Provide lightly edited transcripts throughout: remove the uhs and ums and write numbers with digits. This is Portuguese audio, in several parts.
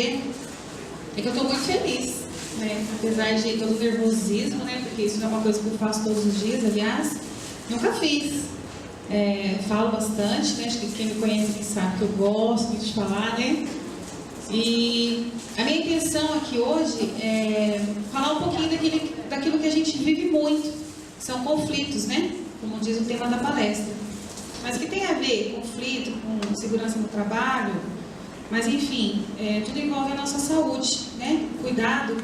dizer é que eu estou muito feliz, né? Apesar de todo o nervosismo, né? Porque isso não é uma coisa que eu faço todos os dias, aliás, nunca fiz. Falo bastante, né? Acho que quem me conhece aqui sabe que eu gosto muito de falar, né? E a minha intenção aqui hoje é falar um pouquinho daquilo que a gente vive muito, são conflitos, né? Como diz o tema da palestra. Mas que tem a ver conflito com segurança no trabalho, mas enfim, tudo envolve a nossa saúde, né? Cuidado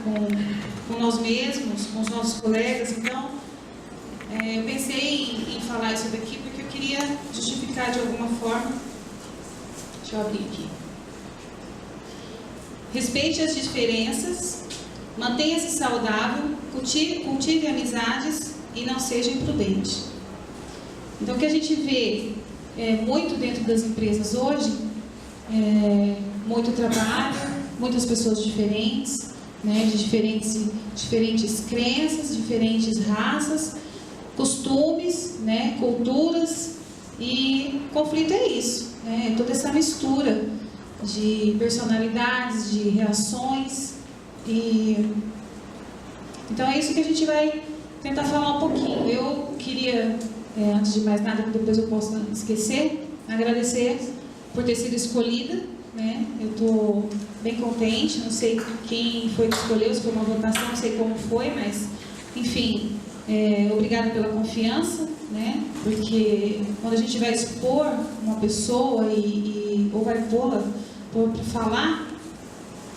com nós mesmos, com os nossos colegas. Então, eu pensei em falar isso daqui porque eu queria justificar de alguma forma. Deixa eu abrir aqui. Respeite as diferenças, mantenha-se saudável, cultive amizades e não seja imprudente. Então, o que a gente vê muito dentro das empresas hoje, muito trabalho, muitas pessoas diferentes, né, de diferentes crenças, diferentes raças, costumes, né, culturas, e conflito é isso, né, toda essa mistura de personalidades, de reações, então é isso que a gente vai tentar falar um pouquinho. Eu queria, antes de mais nada, que depois eu possa esquecer, agradecer por ter sido escolhida, né? Eu estou bem contente, não sei quem foi que escolheu, se foi uma votação, não sei como foi, mas, enfim, obrigada pela confiança, né? Porque quando a gente vai expor uma pessoa ou vai pô-la para falar,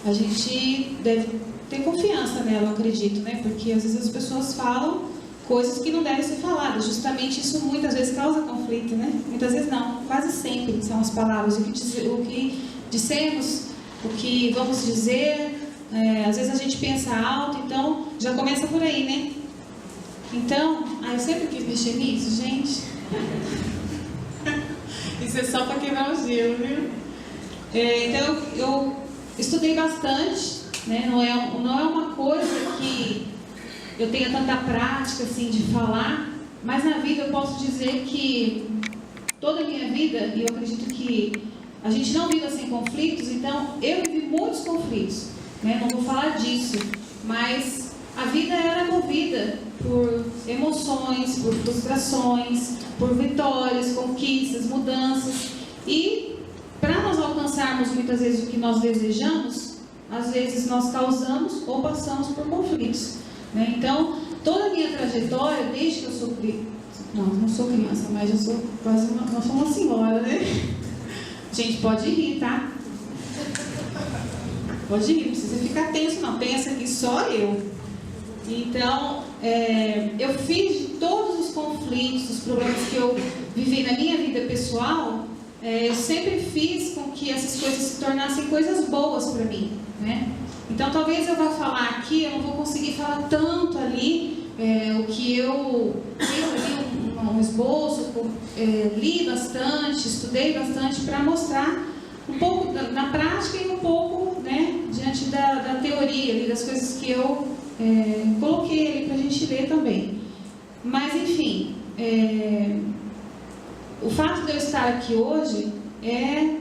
a gente deve ter confiança nela, eu acredito, né? Porque às vezes as pessoas falam coisas que não devem ser faladas. Justamente isso muitas vezes causa conflito, né? Muitas vezes não, quase sempre são as palavras. O que dissemos, o que vamos dizer, às vezes a gente pensa alto, então já começa por aí, né? Então, eu sempre quis mexer nisso, gente. Isso é só para quebrar o gelo, viu? Então, eu estudei bastante, né? Não é uma coisa que eu tenha tanta prática assim de falar, mas na vida eu posso dizer que toda a minha vida, e eu acredito que a gente não vive sem conflitos, então eu vivi muitos conflitos, né? Não vou falar disso, mas a vida era movida por emoções, por frustrações, por vitórias, conquistas, mudanças, e para nós alcançarmos muitas vezes o que nós desejamos, às vezes nós causamos ou passamos por conflitos, né? Então, toda a minha trajetória, desde que eu sou não sou criança, mas eu sou quase uma senhora, né? Gente, pode rir, tá? Pode rir, não precisa ficar tenso, não. Pensa que só eu. Então, eu fiz de todos os conflitos, os problemas que eu vivi na minha vida pessoal, eu sempre fiz com que essas coisas se tornassem coisas boas para mim, né? Então, talvez eu vá falar aqui, eu não vou conseguir falar tanto ali, o que eu fiz ali, um esboço, li bastante, estudei bastante para mostrar um pouco na prática e um pouco, né, diante da teoria ali, das coisas que eu coloquei ali para a gente ler também. Mas, enfim, o fato de eu estar aqui hoje é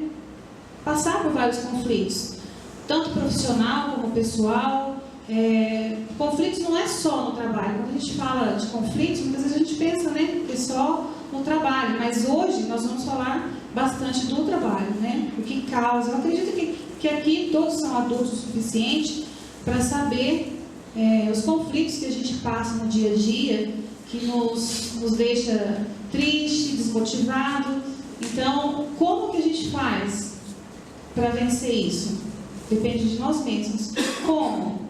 passar por vários conflitos, tanto profissional como pessoal. Conflitos não é só no trabalho. Quando a gente fala de conflitos, muitas vezes a gente pensa, né, que é só no trabalho, mas hoje nós vamos falar bastante do trabalho, né, o que causa. Eu acredito que aqui todos são adultos o suficiente para saber os conflitos que a gente passa no dia a dia, que nos deixa triste, desmotivado. Então, como que a gente faz para vencer isso? Depende de nós mesmos. Como?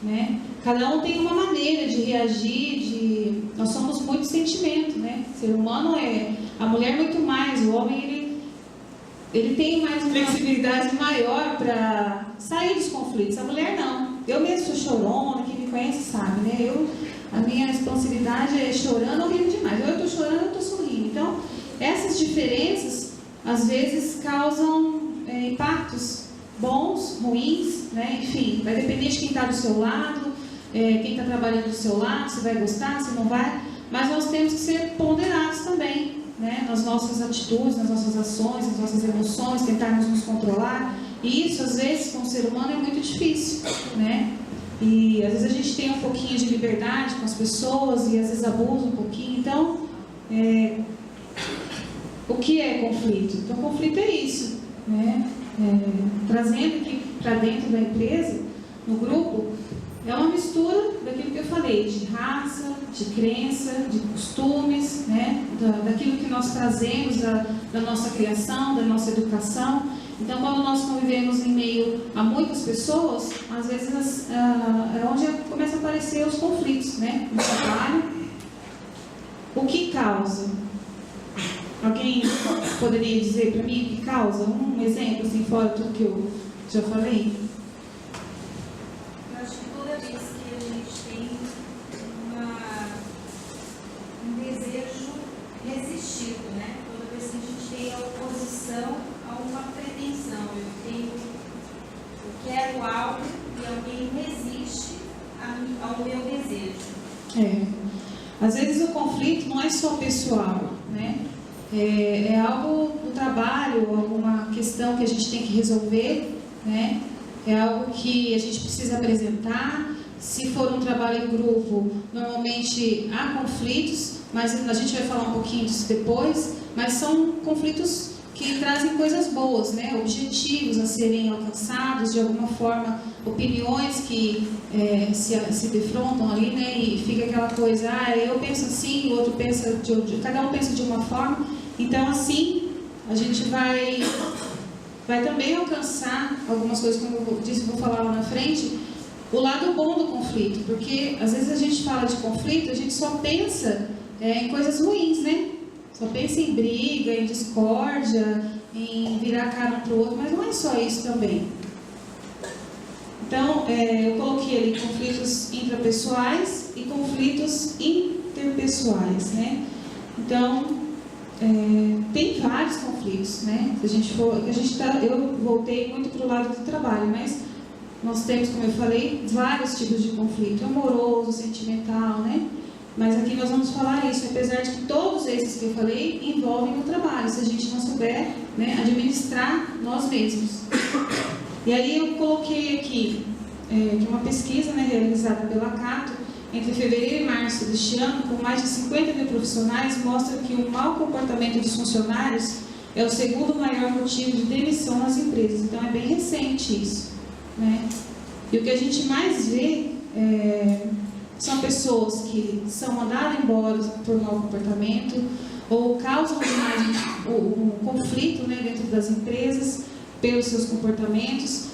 Né? Cada um tem uma maneira de reagir, nós somos muito sentimento, né? O ser humano a mulher muito mais, o homem ele tem mais uma flexibilidade maior para sair dos conflitos, a mulher não. Eu mesmo sou chorona, quem me conhece sabe, né? A minha expansividade é chorando ou rindo demais. Ou eu estou chorando ou eu estou sorrindo. Então, essas diferenças às vezes causam impactos bons, ruins, né? Enfim, vai depender de quem está do seu lado, quem está trabalhando do seu lado, se vai gostar, se não vai, mas nós temos que ser ponderados também, né? Nas nossas atitudes, nas nossas ações, nas nossas emoções, tentarmos nos controlar, E isso, às vezes, com o ser humano é muito difícil, né? E às vezes a gente tem um pouquinho de liberdade com as pessoas e às vezes abusa um pouquinho. Então, o que é conflito? Então, conflito é isso, né? Trazendo aqui para dentro da empresa, no grupo, é uma mistura daquilo que eu falei, de raça, de crença, de costumes, né? Daquilo que nós trazemos da nossa criação, da nossa educação. Então, quando nós convivemos em meio a muitas pessoas, às vezes é onde começam a aparecer os conflitos, né? No trabalho. O que causa? Alguém poderia dizer para mim o que causa? Um exemplo, assim, fora tudo que eu já falei? Eu acho que toda vez que a gente tem um desejo resistido, né? Toda vez que a gente tem a oposição a uma pretensão, eu quero algo e alguém resiste ao meu desejo. Às vezes o conflito não é só pessoal, né? É algo do trabalho, alguma questão que a gente tem que resolver, né? É algo que a gente precisa apresentar. Se for um trabalho em grupo, normalmente há conflitos, mas a gente vai falar um pouquinho disso depois, mas são conflitos que trazem coisas boas, né? Objetivos a serem alcançados, de alguma forma, opiniões que se defrontam ali, né? E fica aquela coisa, eu penso assim, o outro pensa cada um pensa de uma forma. Então, assim, a gente vai também alcançar algumas coisas, como eu disse, vou falar lá na frente, o lado bom do conflito, porque às vezes a gente fala de conflito, a gente só pensa em coisas ruins, né? Só pensa em briga, em discórdia, em virar a cara um para o outro, mas não é só isso também. Então, eu coloquei ali conflitos intrapessoais e conflitos interpessoais, né? Então, tem vários conflitos, né? Se a gente for, eu voltei muito para o lado do trabalho, mas nós temos, como eu falei, vários tipos de conflito, amoroso, sentimental, né? Mas aqui nós vamos falar isso, apesar de que todos esses que eu falei envolvem o trabalho, se a gente não souber, né, administrar nós mesmos. E aí eu coloquei aqui que uma pesquisa, né, realizada pela Cato, entre fevereiro e março deste ano, com mais de 50 mil profissionais, mostra que o mau comportamento dos funcionários é o segundo maior motivo de demissão nas empresas. Então é bem recente isso, né? E o que a gente mais vê são pessoas que são mandadas embora por mau comportamento ou causam demais um conflito, né, dentro das empresas pelos seus comportamentos.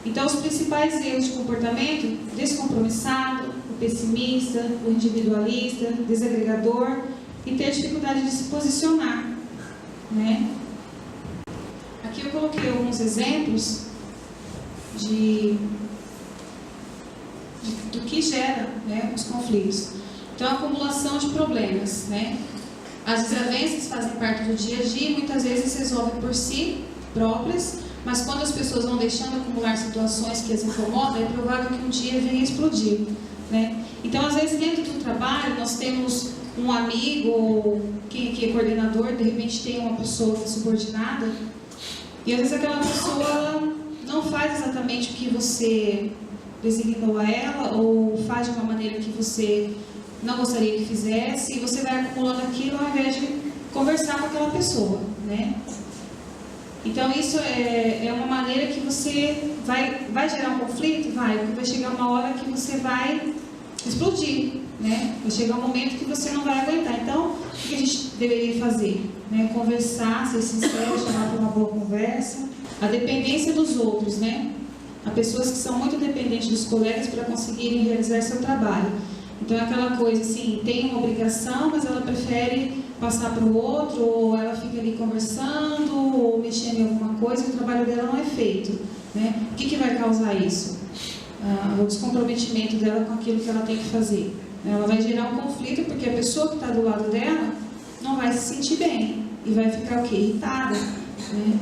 Então, os principais erros de comportamento: descompromissado, o pessimista, o individualista, desagregador e ter dificuldade de se posicionar, né? Aqui eu coloquei alguns exemplos do que gera, né, os conflitos. Então, a acumulação de problemas, né? As desavenças fazem parte do dia a dia e muitas vezes se resolvem por si próprias, mas quando as pessoas vão deixando acumular situações que as incomodam, é provável que um dia venha a explodir, né? Então, às vezes, dentro do trabalho, nós temos um amigo, ou quem aqui é coordenador, de repente tem uma pessoa subordinada, e às vezes aquela pessoa não faz exatamente o que você designou a ela, ou faz de uma maneira que você não gostaria que fizesse, e você vai acumulando aquilo ao invés de conversar com aquela pessoa, né? Então isso é uma maneira que você vai gerar um conflito? Porque vai chegar uma hora que você vai explodir, né? Vai chegar um momento que você não vai aguentar. Então, o que a gente deveria fazer? Né? Conversar, ser sincero, chamar para uma boa conversa. A dependência dos outros, né? Há pessoas que são muito dependentes dos colegas para conseguirem realizar seu trabalho. Então é aquela coisa assim, tem uma obrigação, mas ela prefere passar para o outro, ou ela fica ali conversando, ou mexendo em alguma coisa, e o trabalho dela não é feito, né? O que vai causar isso? O descomprometimento dela com aquilo que ela tem que fazer. Ela vai gerar um conflito, porque a pessoa que está do lado dela não vai se sentir bem, e vai ficar o quê? Irritada, né?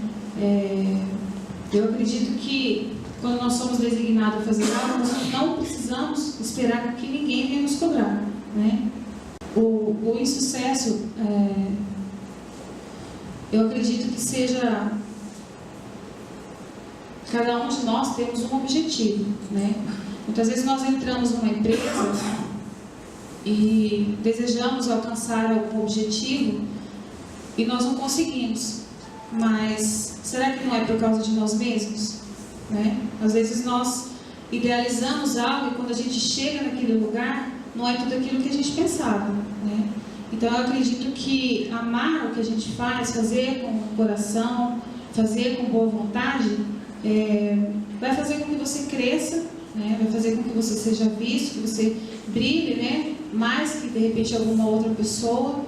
Eu acredito que quando nós somos designados a fazer algo, nós não precisamos esperar que ninguém venha nos cobrar, né? O insucesso, eu acredito que seja cada um de nós temos um objetivo, né? Muitas vezes nós entramos numa empresa e desejamos alcançar algum objetivo e nós não conseguimos. Mas será que não é por causa de nós mesmos? Né? Às vezes nós idealizamos algo e quando a gente chega naquele lugar, não é tudo aquilo que a gente pensava, né? Então eu acredito que amar o que a gente faz, fazer com o coração, fazer com boa vontade, vai fazer com que você cresça, né? Vai fazer com que você seja visto, que você brilhe, né? Mais que de repente alguma outra pessoa.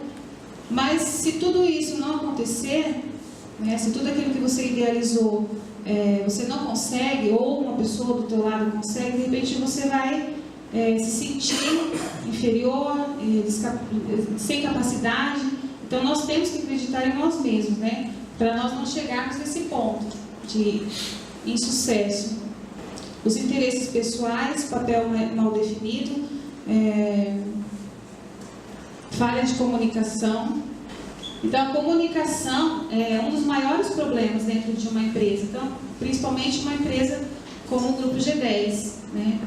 Mas se tudo isso não acontecer, né? Se tudo aquilo que você idealizou você não consegue, ou uma pessoa do teu lado consegue, de repente você vai se sentir inferior, sem capacidade. Então nós temos que acreditar em nós mesmos, né? Para nós não chegarmos nesse ponto de insucesso. Os interesses pessoais, papel mal definido, falha de comunicação. Então, a comunicação é um dos maiores problemas dentro de uma empresa. Então, principalmente uma empresa como o Grupo G10, né?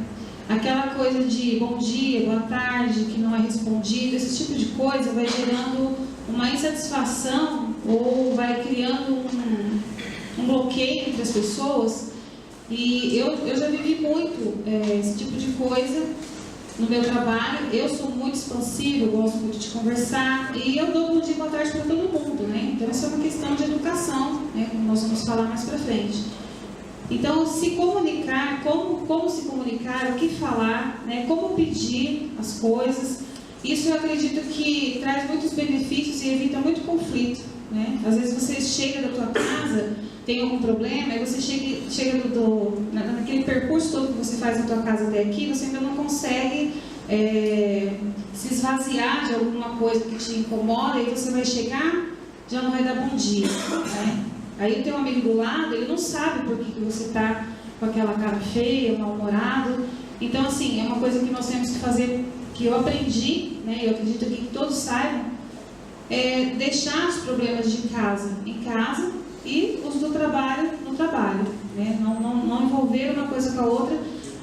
Aquela coisa de bom dia, boa tarde, que não é respondido, esse tipo de coisa vai gerando uma insatisfação ou vai criando um bloqueio entre as pessoas. E eu já vivi muito esse tipo de coisa no meu trabalho. Eu sou muito expansiva, eu gosto muito de conversar e eu dou bom dia e boa tarde para todo mundo, né? Então, isso é uma questão de educação, né? Como nós vamos falar mais para frente. Então, se comunicar, como se comunicar, o que falar, né? Como pedir as coisas, isso eu acredito que traz muitos benefícios e evita muito conflito, né? Às vezes você chega da tua casa, tem algum problema, aí você chega naquele percurso todo que você faz na tua casa até aqui, você ainda não consegue se esvaziar de alguma coisa que te incomoda, e você vai chegar, já não vai dar bom dia, né? Aí o teu amigo do lado, ele não sabe por que você está com aquela cara feia, mal-humorado. Então, assim, é uma coisa que nós temos que fazer, que eu aprendi, né? Eu acredito que todos saibam, deixar os problemas de casa em casa e os do trabalho no trabalho, né? Não envolver uma coisa com a outra,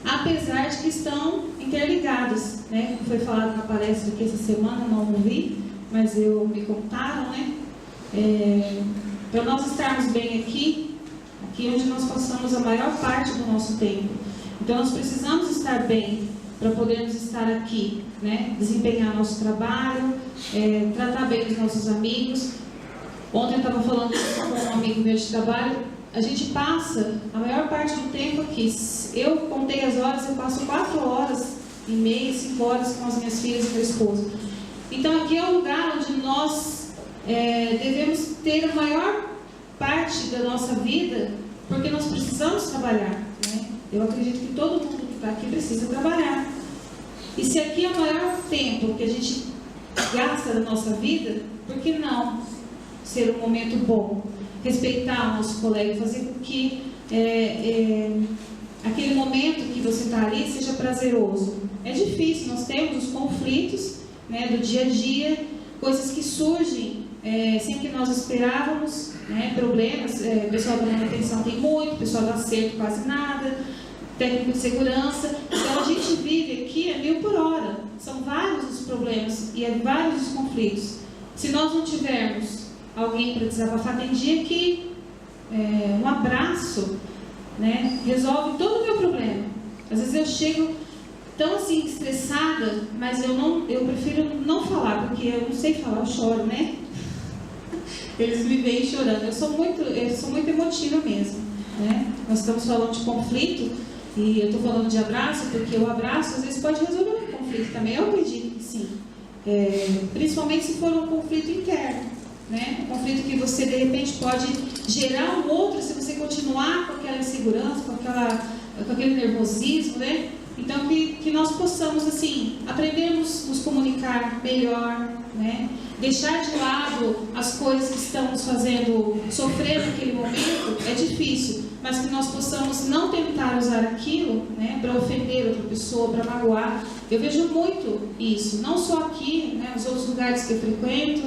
apesar de que estão interligadas, né? Como foi falado na palestra aqui essa semana, não ouvi, mas me contaram, né? Para nós estarmos bem aqui onde nós passamos a maior parte do nosso tempo. Então nós precisamos estar bem para podermos estar aqui, né? Desempenhar nosso trabalho, tratar bem os nossos amigos. Ontem eu estava falando com um amigo meu de trabalho, a gente passa a maior parte do tempo aqui. Eu contei as horas, eu passo 4 horas e meia, 5 horas com as minhas filhas e meu esposo. Então aqui é o lugar onde nós devemos ter a maior parte da nossa vida, porque nós precisamos trabalhar, né? Eu acredito que todo mundo que está aqui precisa trabalhar. E se aqui é o maior tempo que a gente gasta da nossa vida, por que não ser um momento bom? Respeitar o nosso colega, fazer com que aquele momento que você está ali seja prazeroso. É difícil, nós temos os conflitos, né, do dia a dia, coisas que surgem sem que nós esperávamos, né, problemas. O pessoal da manutenção tem muito, o pessoal do acerto quase nada, técnico de segurança. Então a gente vive aqui a 1000 por hora. São vários os problemas e vários os conflitos. Se nós não tivermos alguém para desabafar, tem dia que um abraço, né, resolve todo o meu problema. Às vezes eu chego tão assim estressada, mas eu prefiro não falar, porque eu não sei falar, eu choro, né? Eles me veem chorando. Eu sou muito emotiva mesmo, né? Nós estamos falando de conflito e eu estou falando de abraço, porque o abraço às vezes pode resolver um conflito também. Eu acredito que sim, principalmente se for um conflito interno, né? Um conflito que você de repente pode gerar um outro se você continuar com aquela insegurança, com aquele nervosismo, né? Então que nós possamos assim aprendermos a nos comunicar melhor, né? Deixar de lado as coisas que estão nos fazendo sofrer naquele momento é difícil, mas que nós possamos não tentar usar aquilo, né, para ofender outra pessoa, para magoar. Eu vejo muito isso, não só aqui, né, nos outros lugares que eu frequento,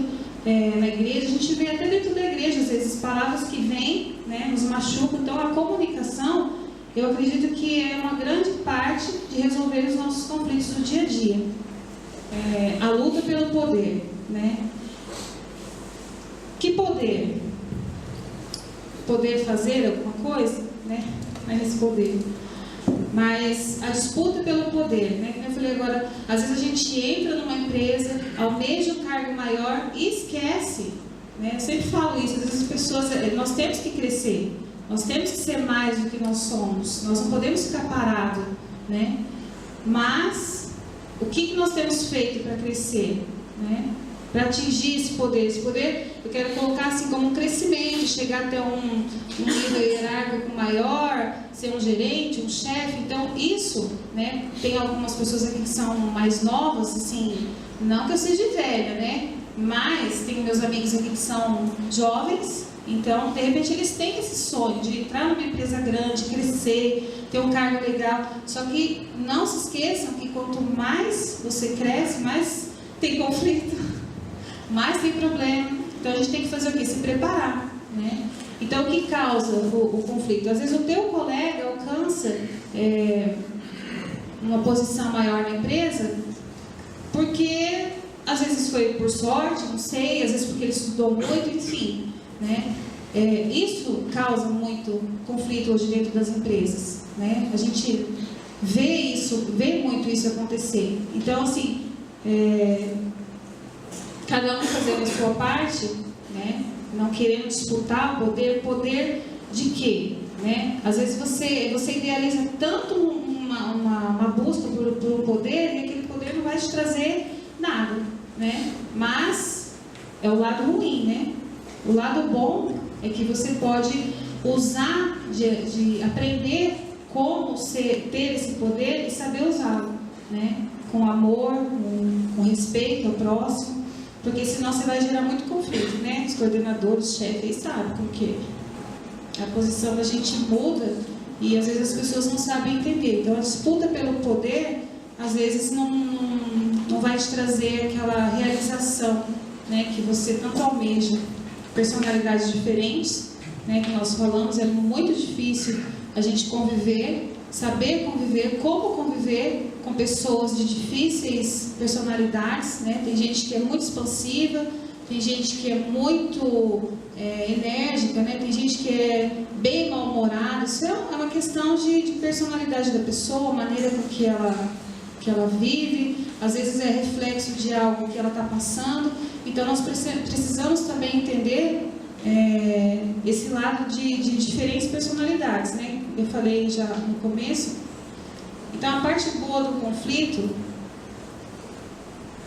na igreja, a gente vê até dentro da igreja, às vezes, palavras que vêm, né, nos machucam. Então, a comunicação, eu acredito que é uma grande parte de resolver os nossos conflitos do dia a dia. A luta pelo poder, né? Que poder? Poder fazer alguma coisa, né? Não é esse poder. Mas a disputa pelo poder, né? Como eu falei agora, às vezes a gente entra numa empresa, almeja um cargo maior e esquece, né? Eu sempre falo isso, às vezes as pessoas, nós temos que crescer, nós temos que ser mais do que nós somos, nós não podemos ficar parados, né? Mas o que nós temos feito para crescer, né? Para atingir esse poder eu quero colocar assim como um crescimento, chegar até um nível hierárquico maior, ser um gerente, um chefe. Então isso, né, tem algumas pessoas aqui que são mais novas, assim, não que eu seja velha, né, mas tem meus amigos aqui que são jovens, então de repente eles têm esse sonho de entrar numa empresa grande, crescer, ter um cargo legal, só que não se esqueçam que quanto mais você cresce, mais tem conflito, mais tem problema. Então a gente tem que fazer o quê? Se preparar, né? Então o que causa o conflito? Às vezes o teu colega alcança uma posição maior na empresa porque às vezes foi por sorte, não sei, às vezes porque ele estudou muito, enfim, né? Isso causa muito conflito hoje dentro das empresas, né? A gente vê muito isso acontecer. Então assim, cada um fazendo a sua parte, né? Não querendo disputar o poder de quê? Né? Às vezes você idealiza tanto uma busca por um poder e aquele poder não vai te trazer nada, né? Mas é o lado ruim, né? O lado bom é que você pode usar, de aprender como ter esse poder e saber usá-lo, né? Com amor, com respeito ao próximo. Porque senão você vai gerar muito conflito, né? Os coordenadores, os chefes, sabem, porque a posição da gente muda e às vezes as pessoas não sabem entender. Então a disputa pelo poder, às vezes não vai te trazer aquela realização, né? Que você tanto almeja. Personalidades diferentes, né? Que nós falamos, é muito difícil a gente conviver, saber conviver, como conviver com pessoas de difíceis personalidades, né? Tem gente que é muito expansiva, tem gente que é muito enérgica, né? Tem gente que é bem mal-humorada. Isso é uma questão de personalidade da pessoa, a maneira com que ela vive, às vezes é reflexo de algo que ela está passando. Então nós precisamos também entender esse lado de diferentes personalidades, né? Eu falei já no começo. Então a parte boa do conflito,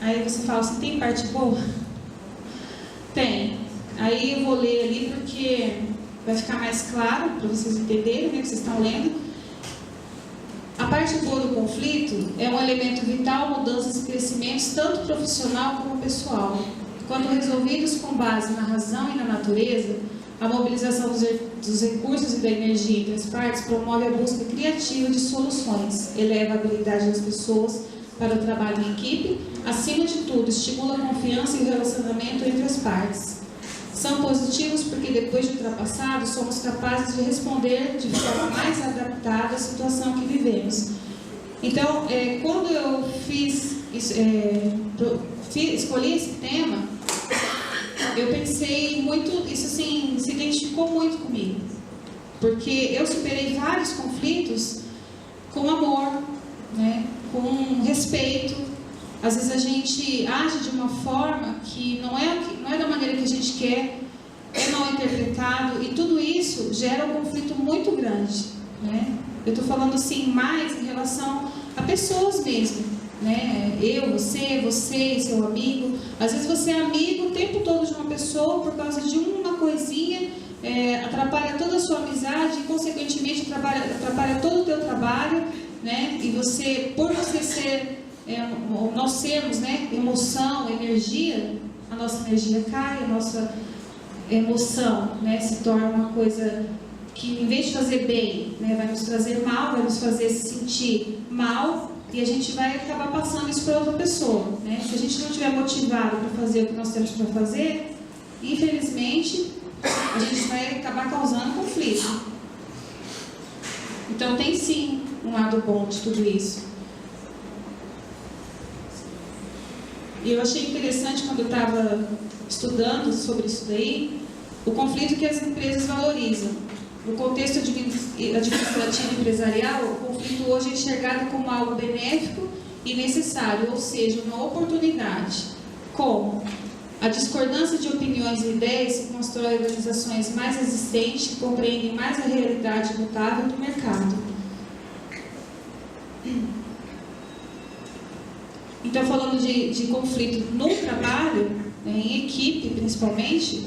aí você fala assim, tem parte boa? Tem. Aí eu vou ler ali porque vai ficar mais claro para vocês entenderem, né, que vocês estão lendo. A parte boa do conflito é um elemento vital, mudanças e crescimentos, tanto profissional como pessoal. Quando resolvidos com base na razão e na natureza, a mobilização dos recursos e da energia entre as partes promove a busca criativa de soluções, eleva a habilidade das pessoas para o trabalho em equipe, acima de tudo, estimula a confiança e o relacionamento entre as partes. São positivos porque, depois de ultrapassados, somos capazes de responder de forma mais adaptada à situação que vivemos. Então, quando eu escolhi esse tema, eu pensei muito, isso assim, se identificou muito comigo. Porque eu superei vários conflitos com amor, né, com respeito. Às vezes a gente age de uma forma que não é da maneira que a gente quer, é mal interpretado, e tudo isso gera um conflito muito grande, né? Eu estou falando assim mais em relação a pessoas mesmo, né? Eu, você e seu amigo. Às vezes você é amigo o tempo todo de uma pessoa por causa de uma coisinha, atrapalha toda a sua amizade e consequentemente atrapalha todo o teu trabalho, né? E você, por você ser nós sermos, né, emoção, energia, a nossa energia cai, a nossa emoção, né, se torna uma coisa que, em vez de fazer bem, né, vai nos trazer mal, vai nos fazer se sentir mal, e a gente vai acabar passando isso para outra pessoa, né? Se a gente não estiver motivado para fazer o que nós temos para fazer, infelizmente, a gente vai acabar causando conflito. Então, tem sim um lado bom de tudo isso. E eu achei interessante, quando eu estava estudando sobre isso daí, o conflito que as empresas valorizam. No contexto administrativo e empresarial, o conflito hoje é enxergado como algo benéfico e necessário, ou seja, uma oportunidade. Como? A discordância de opiniões e ideias se constrói organizações mais resistentes que compreendem mais a realidade mutável do mercado. Então, falando de conflito no trabalho, né, em equipe principalmente,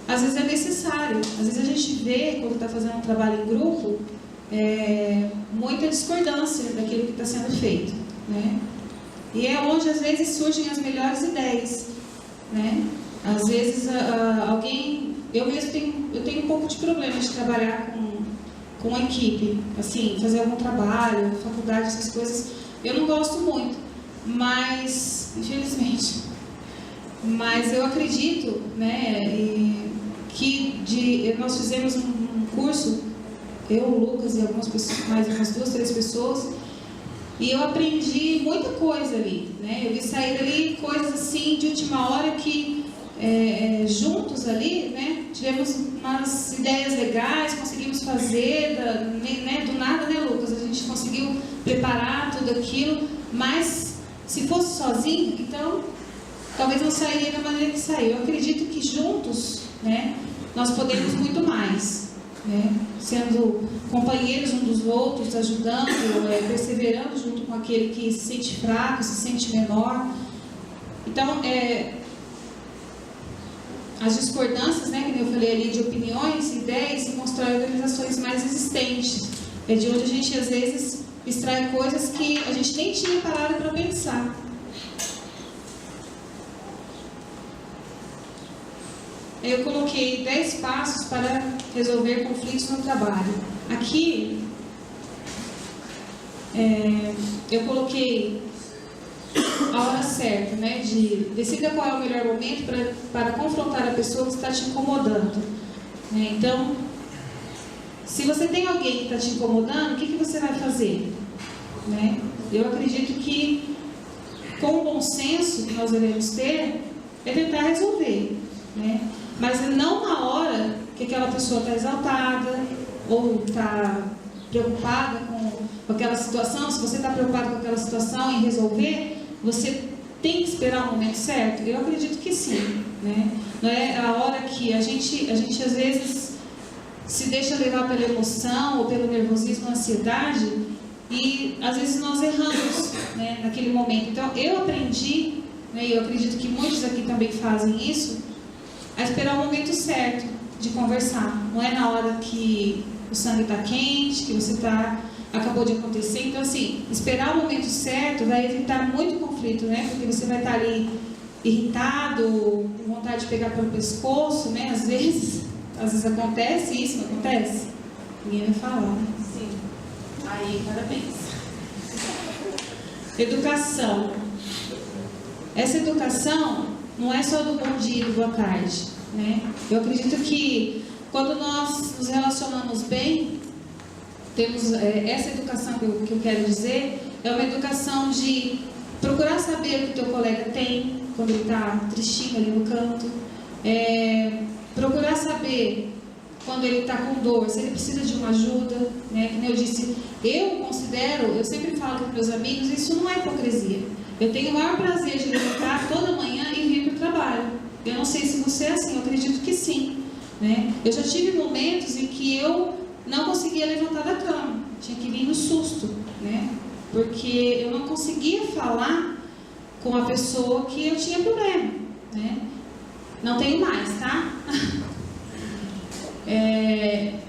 às vezes é necessário. Às vezes a gente vê, quando está fazendo um trabalho em grupo, muita discordância daquilo que está sendo feito, né? E é onde às vezes surgem as melhores ideias, né? Às vezes eu mesmo tenho um pouco de problema de trabalhar com equipe, assim, fazer algum trabalho, faculdade, essas coisas, eu não gosto muito, mas, infelizmente, mas eu acredito, né, que nós fizemos um curso, eu, o Lucas e algumas pessoas, mais umas 2, 3 pessoas, e eu aprendi muita coisa ali, né? Eu vi sair dali coisas assim de última hora que juntos ali, né? Tivemos umas ideias legais, conseguimos fazer, né? Do nada, né, Lucas? A gente conseguiu preparar tudo aquilo, mas se fosse sozinho, então talvez não sairia da maneira que saiu. Eu acredito que juntos, né, nós podemos muito mais, né, sendo companheiros uns dos outros, ajudando, perseverando junto com aquele que se sente fraco, se sente menor. Então, as discordâncias, né, que eu falei ali, de opiniões, ideias, se constroem organizações mais resistentes. É de onde a gente, às vezes, extrai coisas que a gente nem tinha parado para pensar. Eu coloquei 10 passos para resolver conflitos no trabalho. Aqui, eu coloquei a hora certa, né? Decida qual é o melhor momento para confrontar a pessoa que está te incomodando. Né? Então, se você tem alguém que está te incomodando, o que você vai fazer? Né? Eu acredito que, com o bom senso que nós devemos ter, é tentar resolver. Né? Mas não na hora que aquela pessoa está exaltada ou está preocupada com aquela situação. Se você está preocupado com aquela situação em resolver, você tem que esperar o momento certo? Eu acredito que sim. Né? Não é a hora que a gente às vezes se deixa levar pela emoção ou pelo nervosismo, ansiedade, e às vezes nós erramos, né, naquele momento. Então eu aprendi, né, e eu acredito que muitos aqui também fazem isso, a esperar o momento certo de conversar. Não é na hora que o sangue está quente, que você acabou de acontecer. Então, assim, esperar o momento certo vai evitar muito conflito, né? Porque você vai estar ali irritado, com vontade de pegar pelo pescoço, né? Às vezes acontece isso, não acontece? Ninguém vai falar, né? Sim. Aí, parabéns. Educação. Essa educação não é só do bom dia e do boa tarde, né? Eu acredito que quando nós nos relacionamos bem, temos essa educação que eu quero dizer, é uma educação de procurar saber o que o teu colega tem quando ele está tristinho ali no canto, procurar saber quando ele está com dor, se ele precisa de uma ajuda, né? Como eu disse, eu sempre falo com meus amigos, isso não é hipocrisia. Eu tenho o maior prazer de levantar toda manhã e vir para o trabalho. Eu não sei se você é assim, eu acredito que sim. Né? Eu já tive momentos em que eu não conseguia levantar da cama, tinha que vir no susto, né? Porque eu não conseguia falar com a pessoa que eu tinha problema. Né? Não tenho mais, tá?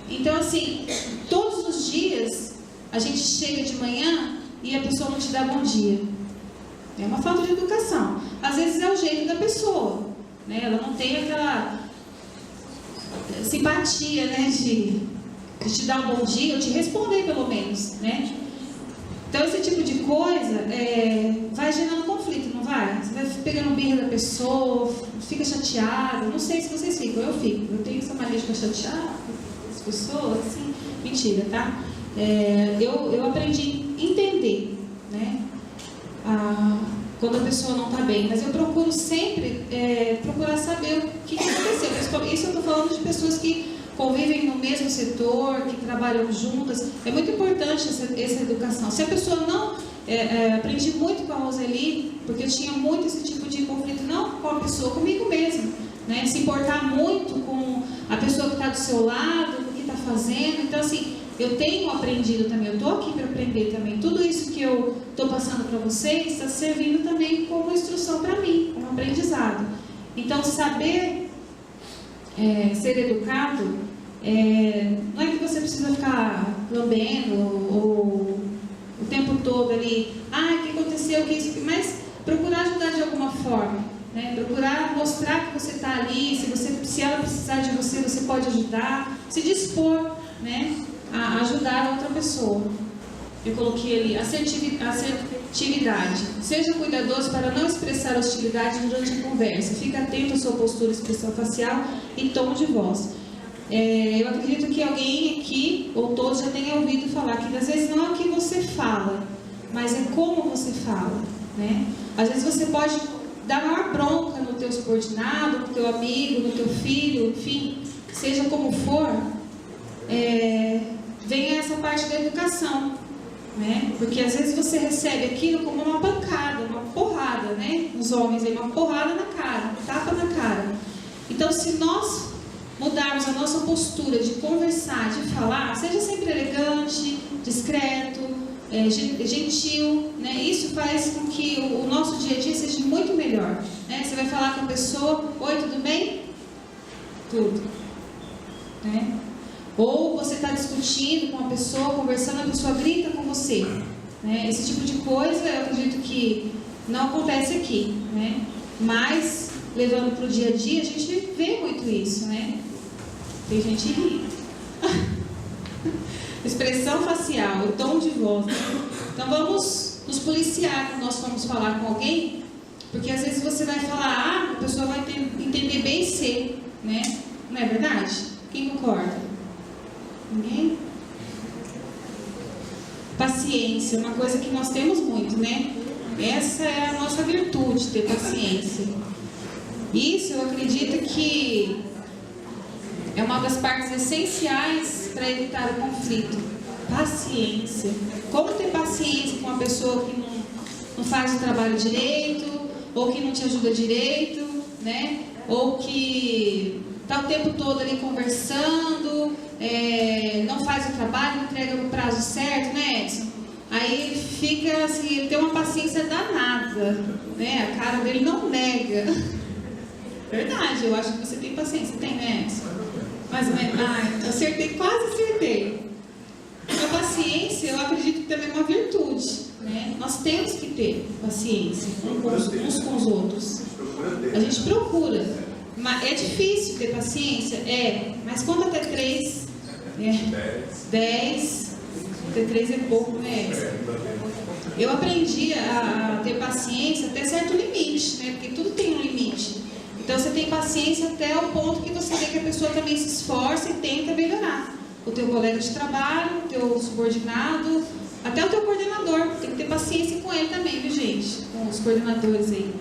Então, assim, todos os dias a gente chega de manhã e a pessoa não te dá bom dia. É uma falta de educação. Às vezes é o jeito da pessoa, né? Ela não tem aquela simpatia, né, de te dar um bom dia, ou te responder pelo menos, né? Então, esse tipo de coisa vai gerando conflito, não vai? Você vai pegando o birra da pessoa, fica chateado. Não sei se vocês ficam, eu fico. Eu tenho essa mania de ficar chateada com as pessoas, assim. Mentira, tá? Eu aprendi a entender, né? Quando a pessoa não está bem. Mas eu procuro sempre procurar saber o que aconteceu. Isso eu estou falando de pessoas que convivem no mesmo setor, que trabalham juntas. É muito importante essa educação. Se a pessoa não... aprendi muito com a Roseli, porque eu tinha muito esse tipo de conflito, não com a pessoa, comigo mesmo. Né? Se importar muito com a pessoa que está do seu lado, o que está fazendo. Então, assim, eu tenho aprendido também, eu estou aqui para aprender também. Tudo isso que eu estou passando para vocês está servindo também como instrução para mim, como aprendizado. Então, saber ser educado, não é que você precisa ficar lambendo ou o tempo todo ali, o que aconteceu, mas procurar ajudar de alguma forma, né? Procurar mostrar que você está ali, se ela precisar de você, você pode ajudar, se dispor, né, a ajudar a outra pessoa. Eu coloquei ali assertividade. Seja cuidadoso para não expressar hostilidade durante a conversa. Fique atento à sua postura, expressão facial e tom de voz. Eu acredito que alguém aqui, ou todos, já tenham ouvido falar que às vezes não é o que você fala, mas é como você fala, né? Às vezes você pode dar maior bronca no teu subordinado, no teu amigo, no teu filho, enfim, seja como for, vem essa parte da educação, né? Porque às vezes você recebe aquilo como uma pancada, uma porrada, né? Os homens aí, uma porrada na cara, um tapa na cara. Então, se nós mudarmos a nossa postura de conversar, de falar, seja sempre elegante, discreto, gentil, né? Isso faz com que o nosso dia a dia seja muito melhor, né? Você vai falar com a pessoa, oi, tudo bem? Tudo, né? Ou você está discutindo com uma pessoa, conversando, a pessoa grita com você, né? Esse tipo de coisa eu acredito que não acontece aqui, né? Mas levando para o dia a dia, a gente vê muito isso, né? Tem gente rindo. Expressão facial, o tom de voz. Então vamos nos policiar quando nós formos falar com alguém, porque às vezes você vai falar A, a pessoa vai entender B e C, né? Não é verdade? Quem concorda? Ninguém? Paciência, uma coisa que nós temos muito, né? Essa é a nossa virtude, ter paciência. Isso eu acredito que é uma das partes essenciais para evitar o conflito. Paciência. Como ter paciência com uma pessoa que não faz o trabalho direito, ou que não te ajuda direito, né? Ou que está o tempo todo ali conversando, não faz o trabalho, não entrega no prazo certo, né, Edson? Aí ele fica assim, ele tem uma paciência danada, né? A cara dele não nega. Verdade, eu acho que você tem paciência, tem, né, Edson? Mais ou menos. Acertei, quase acertei. A paciência, eu acredito que também é uma virtude, né? Nós temos que ter paciência uns com os outros. A gente procura. Mas é difícil ter paciência? Mas conta até 3. 10. Até 3 é pouco, né? Eu aprendi a ter paciência até certo limite, né? Porque tudo tem um limite. Então você tem paciência até o ponto que você vê que a pessoa também se esforça e tenta melhorar. O teu colega de trabalho, o teu subordinado, até o teu coordenador. Tem que ter paciência com ele também, viu, gente? Com os coordenadores aí.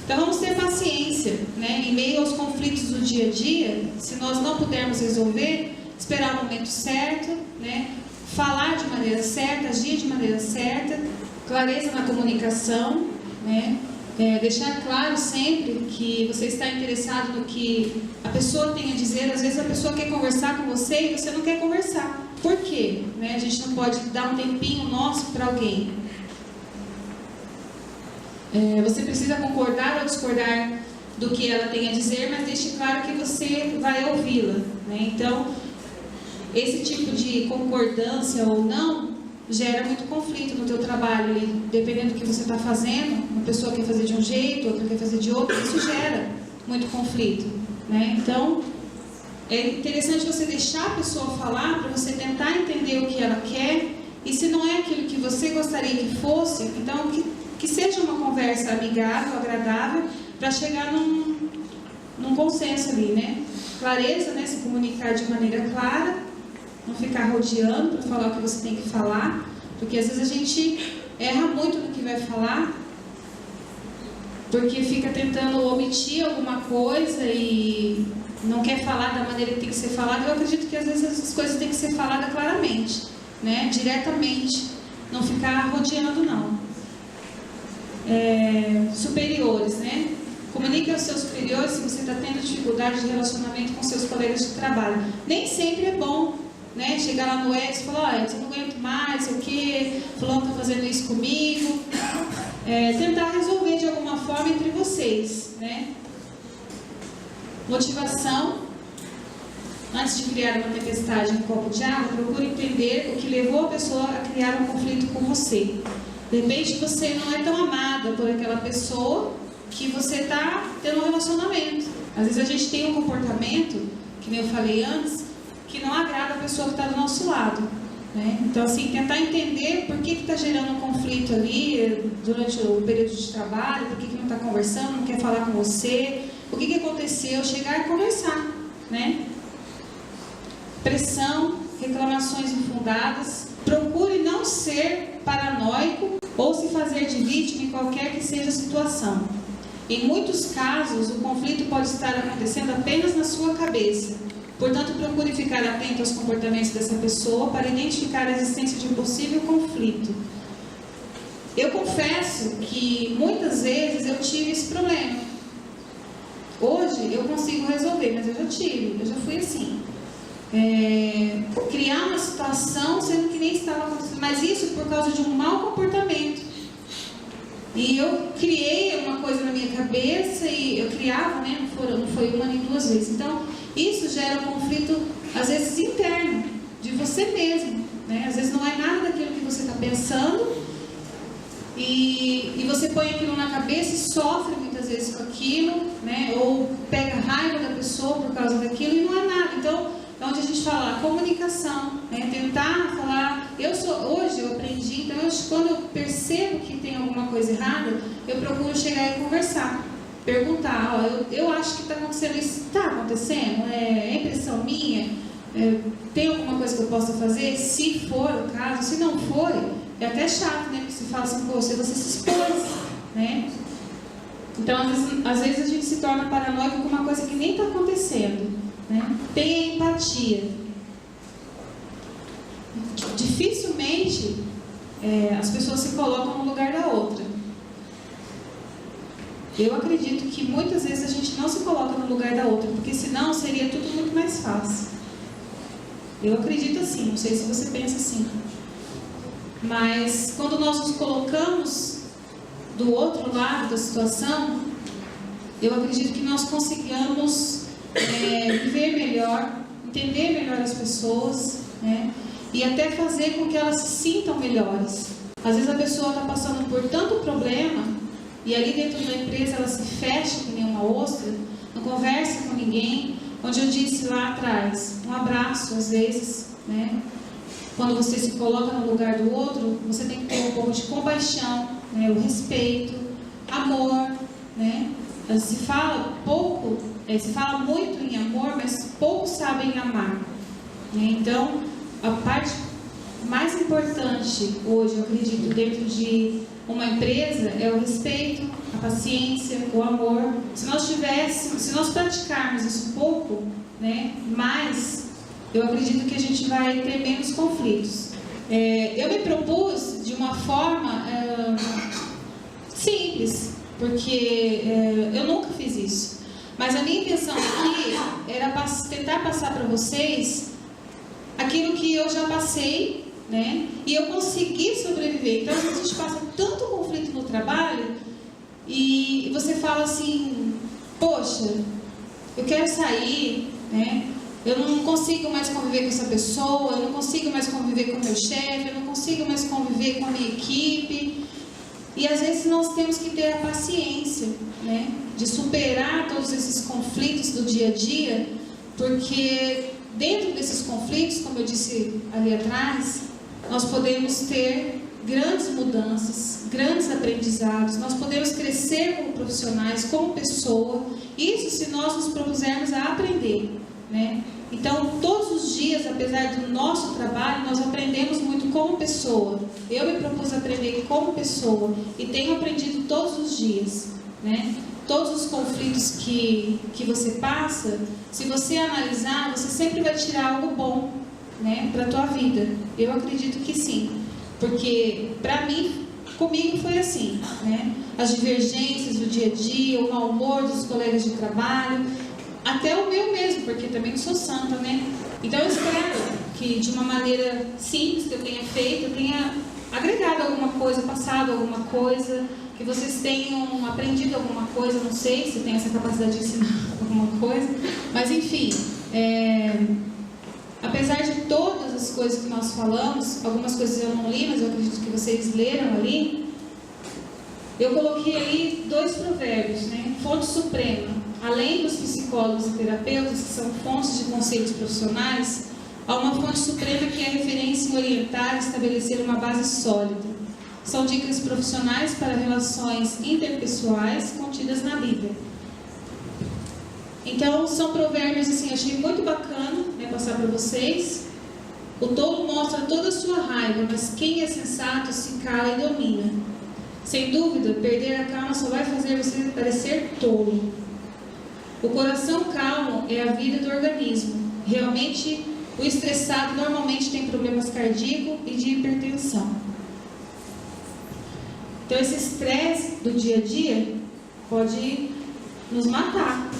Então vamos ter paciência, né? Em meio aos conflitos do dia a dia, se nós não pudermos resolver, esperar o momento certo, né? Falar de maneira certa, agir de maneira certa, clareza na comunicação, né? Deixar claro sempre que você está interessado no que a pessoa tem a dizer. Às vezes a pessoa quer conversar com você e você não quer conversar. Por quê? Né? A gente não pode dar um tempinho nosso para alguém. Você precisa concordar ou discordar do que ela tem a dizer, mas deixe claro que você vai ouvi-la, né? Então, esse tipo de concordância ou não gera muito conflito no teu trabalho. E dependendo do que você está fazendo, uma pessoa quer fazer de um jeito, outra quer fazer de outro, isso gera muito conflito, né? Então, é interessante você deixar a pessoa falar para você tentar entender o que ela quer E se não é aquilo que você gostaria que fosse, então que seja uma conversa amigável, agradável, para chegar num consenso ali, né? Clareza, né? Se comunicar de maneira clara, não ficar rodeando para falar o que você tem que falar, porque às vezes a gente erra muito no que vai falar, porque fica tentando omitir alguma coisa e não quer falar da maneira que tem que ser falada. Eu acredito que às vezes essas coisas têm que ser faladas claramente, né? Diretamente, não ficar rodeando, não. Superiores, né? Comunique aos seus superiores se você está tendo dificuldade de relacionamento com seus colegas de trabalho. Nem sempre é bom, né? Chegar lá no Edson e falar, Edson, eu não aguento mais, o que? Fulano está fazendo isso comigo. Tentar resolver de alguma forma entre vocês, né? Motivação. Antes de criar uma tempestade em um copo de água, procure entender o que levou a pessoa a criar um conflito com você. De repente você não é tão amada por aquela pessoa que você está tendo um relacionamento. Às vezes a gente tem um comportamento, que nem eu falei antes, que não agrada a pessoa que está do nosso lado, né? Então, assim, tentar entender por que está gerando um conflito ali durante o período de trabalho, por que não está conversando, não quer falar com você, o que aconteceu, chegar e conversar, né? Pressão, reclamações infundadas. Procure não ser paranoico ou se fazer de vítima em qualquer que seja a situação. Em muitos casos, o conflito pode estar acontecendo apenas na sua cabeça. Portanto, procure ficar atento aos comportamentos dessa pessoa para identificar a existência de um possível conflito. Eu confesso que muitas vezes eu tive esse problema. Hoje eu consigo resolver, mas eu já fui assim. Criar uma situação sendo que nem estava acontecendo, mas isso por causa de um mau comportamento. E eu criei uma coisa na minha cabeça e eu criava, né? Não foi uma nem duas vezes. Então, isso gera um conflito, às vezes, interno, de você mesmo, né? Às vezes não é nada daquilo que você está pensando e você põe aquilo na cabeça e sofre muitas vezes com aquilo, né? Ou pega raiva da pessoa por causa daquilo e não é nada. Então, é onde a gente fala a comunicação, né? Tentar falar. Hoje eu aprendi, então quando eu percebo que tem alguma coisa errada, eu procuro chegar e conversar, perguntar, eu acho que está acontecendo isso, está acontecendo? É impressão minha? Tem alguma coisa que eu possa fazer? Se for o caso, se não for, é até chato, né? Porque você fala assim, você se expôs, né? Então, às vezes a gente se torna paranoico com uma coisa que nem está acontecendo, né? Tenha empatia. Dificilmente as pessoas se colocam no lugar da outra. Eu acredito que muitas vezes a gente não se coloca no lugar da outra, porque senão seria tudo muito mais fácil. Eu acredito assim, não sei se você pensa assim. Mas quando nós nos colocamos do outro lado da situação, eu acredito que nós consigamos viver melhor, entender melhor as pessoas, né? E até fazer com que elas se sintam melhores. Às vezes a pessoa está passando por tanto problema e ali dentro da empresa ela se fecha que nem uma ostra, não conversa com ninguém. Onde eu disse lá atrás, um abraço às vezes, né? Quando você se coloca no lugar do outro, você tem que ter um pouco de compaixão, né? O respeito, amor, né? Se fala pouco, se fala muito em amor, mas poucos sabem amar, né? Então, a parte mais importante hoje, eu acredito, dentro de uma empresa é o respeito, a paciência, o amor. Se nós praticarmos isso um pouco, né, mais, eu acredito que a gente vai ter menos conflitos. Eu me propus de uma forma simples, porque eu nunca fiz isso. Mas a minha intenção aqui era tentar passar para vocês aquilo que eu já passei, né? E eu consegui sobreviver. Então, às vezes a gente passa tanto conflito no trabalho e você fala assim, poxa, eu quero sair, né? Eu não consigo mais conviver com essa pessoa, eu não consigo mais conviver com o meu chefe, eu não consigo mais conviver com a minha equipe. E às vezes nós temos que ter a paciência, né? De superar todos esses conflitos do dia a dia, porque dentro desses conflitos, como eu disse ali atrás, nós podemos ter grandes mudanças, grandes aprendizados, nós podemos crescer como profissionais, como pessoa, isso se nós nos propusermos a aprender, né? Então, todos os dias, apesar do nosso trabalho, nós aprendemos muito como pessoa. Eu me propus aprender como pessoa e tenho aprendido todos os dias, né? Todos os conflitos que você passa, se você analisar, você sempre vai tirar algo bom, né, para a tua vida. Eu acredito que sim, porque para mim, comigo foi assim, né? As divergências do dia a dia, o mau humor dos colegas de trabalho, até o meu mesmo, porque também não sou santa, né? Então eu espero que de uma maneira simples que eu tenha feito, eu tenha agregado alguma coisa, passado alguma coisa, que vocês tenham aprendido alguma coisa, não sei se tem essa capacidade de ensinar alguma coisa, mas enfim, apesar de todas as coisas que nós falamos, algumas coisas eu não li, mas eu acredito que vocês leram ali, eu coloquei ali 2 provérbios, né? Fonte suprema. Além dos psicólogos e terapeutas, que são fontes de conselhos profissionais, há uma fonte suprema que é referência em orientar e estabelecer uma base sólida. São dicas profissionais para relações interpessoais contidas na Bíblia. Então, são provérbios, assim, eu achei muito bacana, né, passar para vocês. O tolo mostra toda a sua raiva, mas quem é sensato se cala e domina. Sem dúvida, perder a calma só vai fazer você parecer tolo. O coração calmo é a vida do organismo. Realmente, o estressado normalmente tem problemas cardíacos e de hipertensão. Então, esse estresse do dia a dia pode nos matar.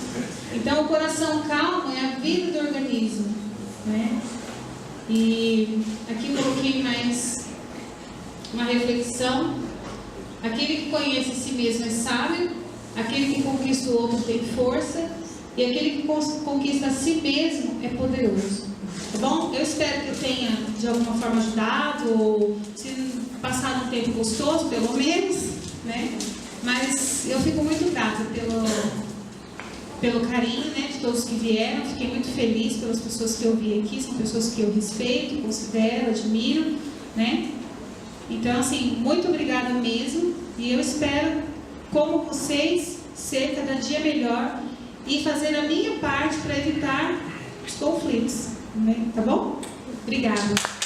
Então, o coração calmo é a vida do organismo, né? E aqui eu coloquei mais uma reflexão. Aquele que conhece a si mesmo é sábio, aquele que conquista o outro tem força, e aquele que conquista a si mesmo é poderoso. Tá bom? Eu espero que eu tenha de alguma forma ajudado, ou se passar um tempo gostoso, pelo menos, né? Mas eu fico muito grata pelo carinho, né, de todos que vieram. Fiquei muito feliz pelas pessoas que eu vi aqui, são pessoas que eu respeito, considero, admiro, né? Então, assim, muito obrigada mesmo, e eu espero, como vocês, ser cada dia melhor e fazer a minha parte para evitar os conflitos, né? Tá bom? Obrigada.